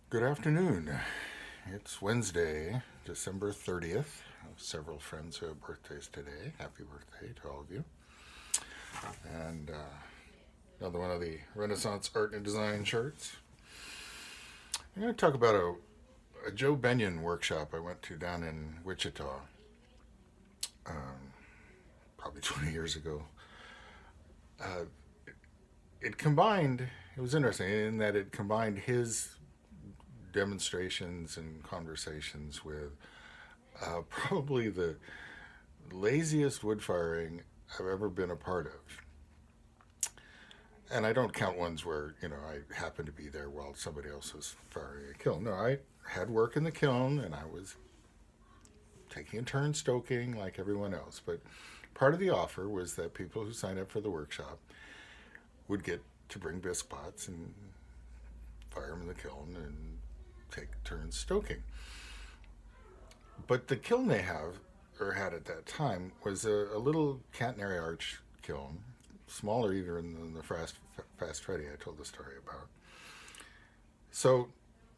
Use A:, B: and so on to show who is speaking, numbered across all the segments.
A: Good afternoon. It's Wednesday, December 30th. I have several friends who have birthdays today. Happy birthday to all of you. And another one of the Renaissance Art and Design shirts. I'm going to talk about a Joe Bennion workshop I went to down in Wichita um, probably 20 years ago. Uh, it combined, it was interesting in that it combined his demonstrations and conversations with probably the laziest wood firing I've ever been a part of. And I don't count ones where, I happened to be there while somebody else was firing a kiln. No, I had work in the kiln and I was taking a turn stoking like everyone else. But part of the offer was that people who signed up for the workshop would get to bring bisque pots and fire them in the kiln and take turns stoking. But the kiln they have, or had at that time, was a little catenary arch kiln, smaller even than the Fast Freddy I told the story about. So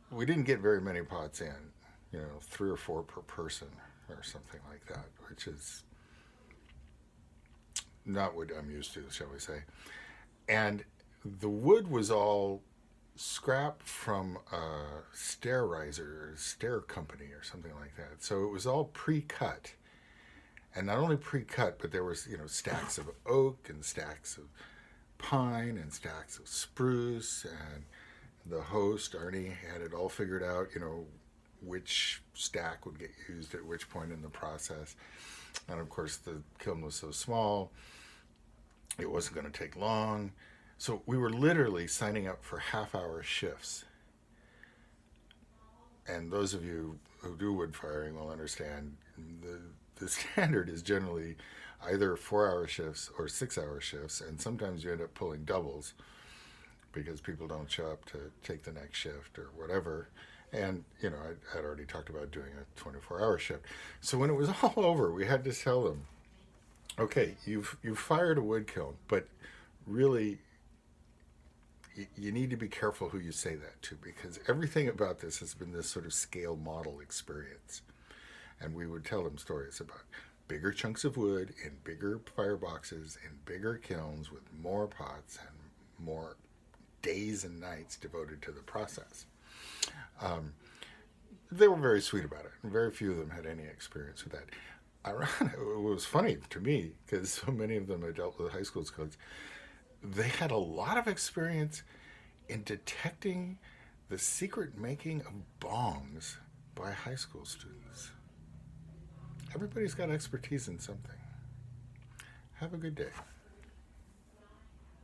A: we didn't get very many pots in, 3 or 4 per person or something like that, which is not what I'm used to, shall we say. And the wood was all scrap from a stair riser, stair company, or something like that. So it was all pre-cut, and not only pre-cut, but there was stacks of oak and stacks of pine and stacks of spruce, and the host Arnie had it all figured out. Which stack would get used at which point in the process, and of course the kiln was so small, it wasn't going to take long. So we were literally signing up for half-hour shifts. And those of you who do wood firing will understand the standard is generally either 4-hour shifts or 6-hour shifts, and sometimes you end up pulling doubles because people don't show up to take the next shift or whatever. And, I'd already talked about doing a 24-hour shift. So when it was all over, we had to tell them, okay, you've fired a wood kiln, but really you need to be careful who you say that to, because everything about this has been this sort of scale model experience. And we would tell them stories about bigger chunks of wood in bigger fireboxes in bigger kilns with more pots and more days and nights devoted to the process. They were very sweet about it, and very few of them had any experience with that. It was funny to me because so many of them had dealt with high school kids. They had a lot of experience in detecting the secret making of bongs by high school students. Everybody's got expertise in something. Have a good day.